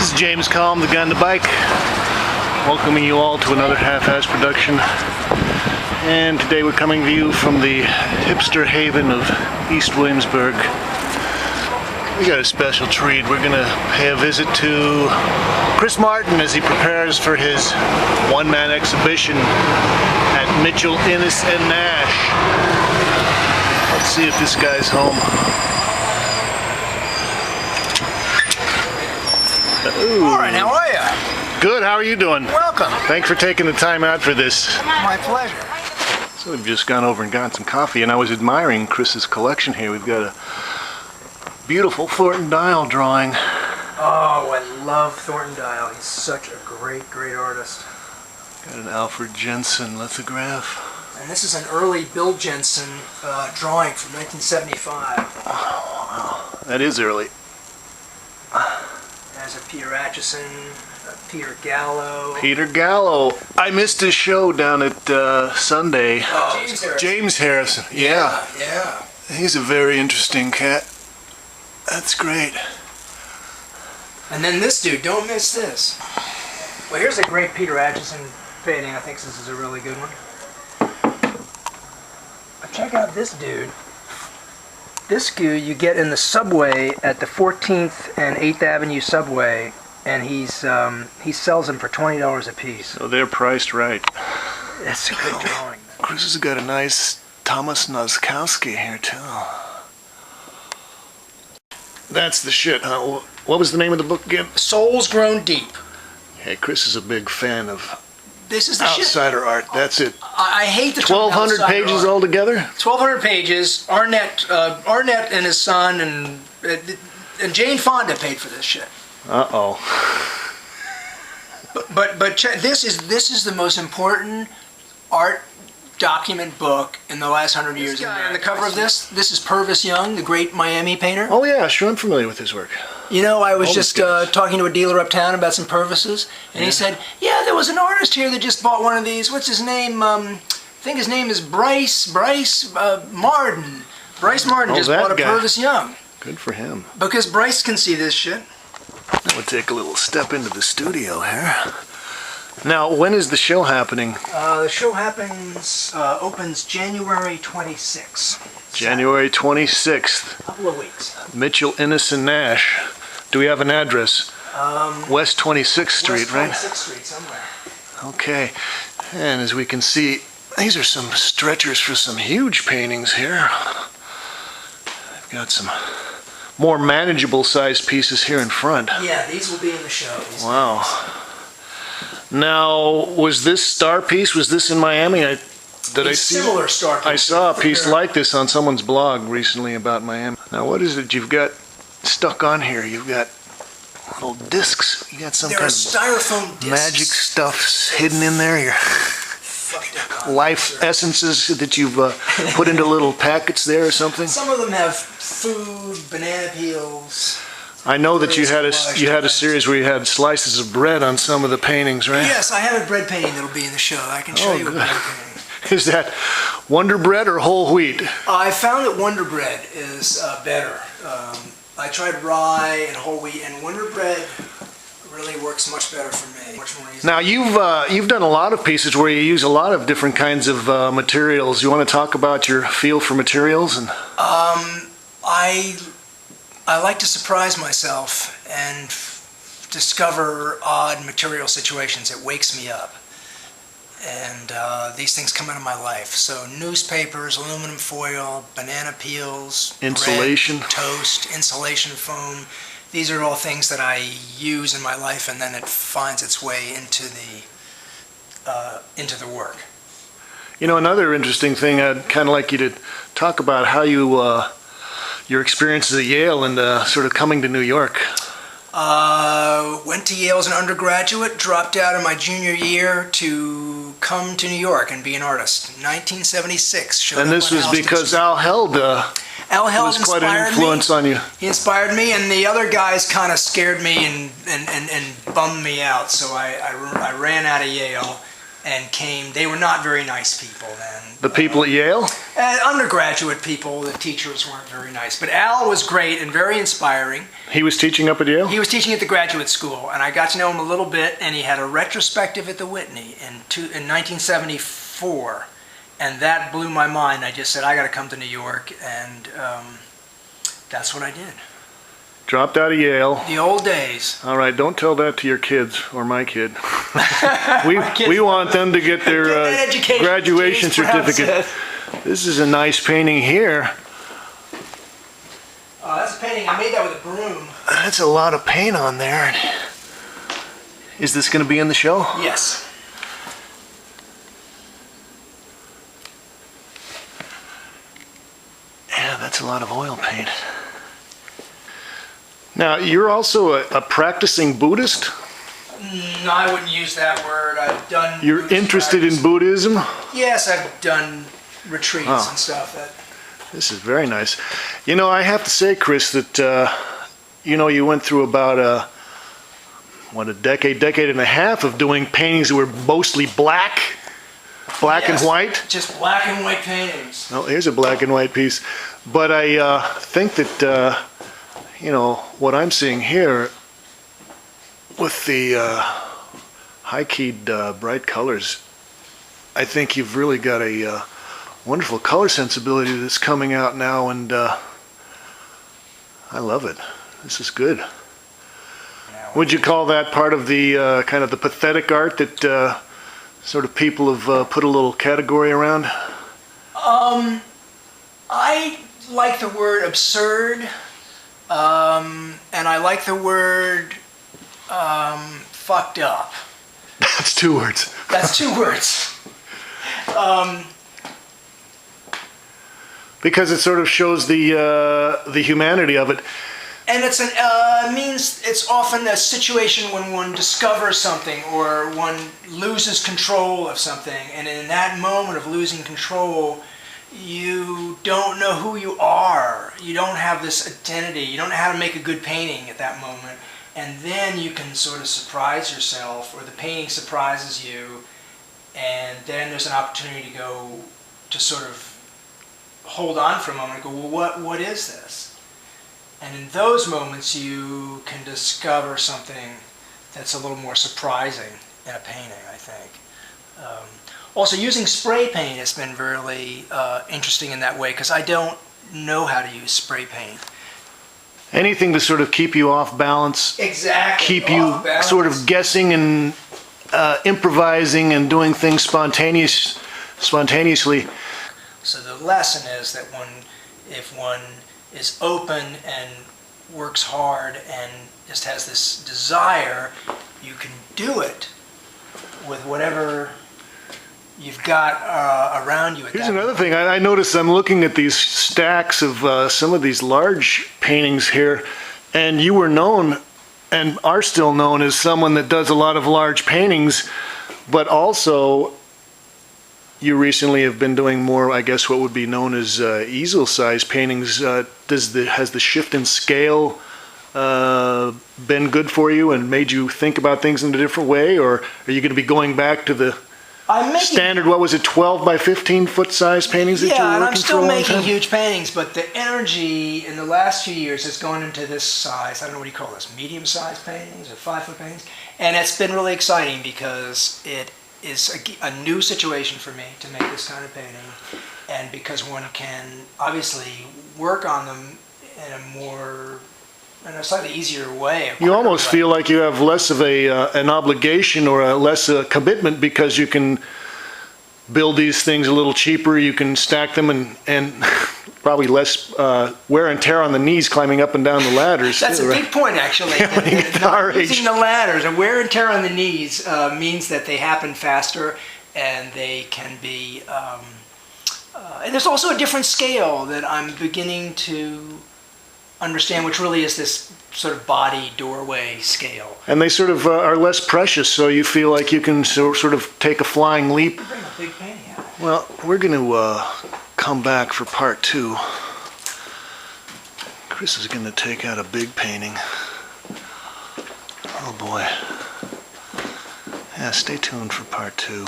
This is James Kalm, the guy on the bike, welcoming you all to another half-ass production. And today we're coming to you from the hipster haven of East Williamsburg. We got a special treat. We're gonna pay a visit to Chris Martin as he prepares for his one-man exhibition at Mitchell Inness Nash. Let's see if this guy's home. Warren, how are you? Good, how are you doing? Welcome. Thanks for taking the time out for this. My pleasure. So we've just gone over and gotten some coffee, and I was admiring Chris's collection here. We've got a beautiful Thornton Dial drawing. Oh, I love Thornton Dial. He's such a great artist. Got an Alfred Jensen lithograph. And this is an early Bill Jensen drawing from 1975. Oh, wow. That is early. There's a Peter Atchison, a Peter Gallo. Peter Gallo. I missed his show down at Sunday. Oh, James Harrison. James Harrison. Yeah. Yeah. He's a very interesting cat. That's great. And then this dude, don't miss this. Well, here's a great Peter Atchison painting. I think this is a really good one. But check out this dude. This goo you get in the subway at the 14th and 8th Avenue subway, and he sells them for $20 a piece. So they're priced right. That's a good drawing. Chris has got a nice Thomas Noskowski here too. That's the shit, huh? What was the name of the book again? Souls Grown Deep. Hey, Chris is a big fan of This is the outsider shit. art. That's it. I hate the term 1,200 outsider pages art. altogether? 1,200 pages. Arnett and his son and Jane Fonda paid for this shit. Uh-oh. But check, this is the most important art document book in the last 100 years. And the cover of this is Purvis Young, the great Miami painter. Oh yeah, sure, I'm familiar with his work. You know, I was All just these guys. talking to a dealer uptown about some Purvises, and he said, yeah, there was an artist here that just bought one of these. What's his name? I think his name is Bryce Marden. Bryce Marden just that bought a guy. Purvis Young. Good for him. Because Bryce can see this shit. We'll take a little step into the studio here. Now, when is the show happening? The show opens January 26th. January 26th. A couple of weeks. Mitchell Inness Nash. Do we have an address? West 26th Street, West right? 26th Street, somewhere. Okay. And as we can see, these are some stretchers for some huge paintings here. I've got some more manageable sized pieces here in front. Yeah, these will be in the show. Wow. Now, was this star piece, was this in Miami? I see similar star piece. I saw a piece like this on someone's blog recently about Miami. Now, what is it you've got stuck on here? You've got little discs. You got some There kind are of styrofoam discs. magic stuff hidden in there. Your life essences that you've put into little packets there or something. Some of them have food, banana peels. I know that you had a series where you had slices of bread on some of the paintings, right? Yes, I have a bread painting that'll be in the show. I can show you a bread painting. Is that Wonder Bread or whole wheat? I found that Wonder Bread is better. I tried rye and whole wheat, and Wonder Bread really works much better for me. Much more easy. Now you've done a lot of pieces where you use a lot of different kinds of materials. You want to talk about your feel for materials? And I like to surprise myself and discover odd material situations. It wakes me up. And these things come out of my life. So newspapers, aluminum foil, banana peels, insulation, bread, toast, insulation foam. These are all things that I use in my life, and then it finds its way into the work. You know, another interesting thing I'd kind of like you to talk about how you your experiences at Yale and sort of coming to New York. Went to Yale as an undergraduate, dropped out in my junior year to come to New York and be an artist. 1976. And this was because Al Held was quite an influence on you. He inspired me, and the other guys kind of scared me and bummed me out. So I ran out of Yale and came. They were not very nice people then. The people at Yale? Undergraduate people, the teachers weren't very nice. But Al was great and very inspiring. He was teaching up at Yale? He was teaching at the graduate school, and I got to know him a little bit, and he had a retrospective at the Whitney in 1974, and that blew my mind. I just said, I got to come to New York, and that's what I did. Dropped out of Yale. The old days. All right, don't tell that to your kids or my kid. we want them to get their graduation certificate. This is a nice painting here. That's a painting. I made that with a broom. That's a lot of paint on there. Is this going to be in the show? Yes. Yeah, that's a lot of oil paint. Now, you're also a practicing Buddhist? No, I wouldn't use that word. I've done. You're Buddhist interested practice. in Buddhism? Yes, I've done retreats and stuff. This is very nice. You know, I have to say, Chris, that you went through about a decade and a half of doing paintings that were mostly black and white. Just black and white paintings. Well, here's a black and white piece. But I think that what I'm seeing here with the high-keyed bright colors, I think you've really got a wonderful color sensibility that's coming out now, and I love it. This is good. Would you call that part of the kind of the pathetic art that sort of people have put a little category around? I like the word absurd, and I like the word fucked up. That's two words. That's two words. Because it sort of shows the humanity of it. And it's it's often a situation when one discovers something or one loses control of something, and in that moment of losing control, you don't know who you are. You don't have this identity. You don't know how to make a good painting at that moment, and then you can sort of surprise yourself, or the painting surprises you, and then there's an opportunity to go to sort of hold on for a moment and go, well, what is this? And in those moments, you can discover something that's a little more surprising in a painting, I think. Also, using spray paint has been really interesting in that way, because I don't know how to use spray paint. Anything to sort of keep you off balance. Exactly. Keep you sort of guessing and improvising and doing things spontaneously. So the lesson is that if one is open and works hard and just has this desire, you can do it with whatever you've got around you at Here's that another moment. thing. I noticed I'm looking at these stacks of some of these large paintings here, and you were known and are still known as someone that does a lot of large paintings, but also you recently have been doing more, I guess, what would be known as easel-sized paintings. Has the shift in scale been good for you and made you think about things in a different way, or are you going to be going back to the standard, what was it, 12 by 15 foot size paintings that you were Yeah, and working I'm still for a long making time? huge paintings, but the energy in the last few years has gone into this size. I don't know what you call this, medium-sized paintings or 5-foot paintings, and it's been really exciting because it is a new situation for me to make this kind of painting, and because one can obviously work on them in a slightly easier way. You almost feel like you have less of an obligation or less a commitment, because you can build these things a little cheaper, you can stack them, and probably less wear and tear on the knees climbing up and down the ladders. That's a big point, actually. Not using the ladders and wear and tear on the knees means that they happen faster, and they can be. And there's also a different scale that I'm beginning to understand, which really is this sort of body doorway scale. And they sort of are less precious, so you feel like you can sort of take a flying leap. Bring a big painting out. Well, we're going to come back for part 2. Chris is going to take out a big painting. Oh boy. Yeah, stay tuned for part 2.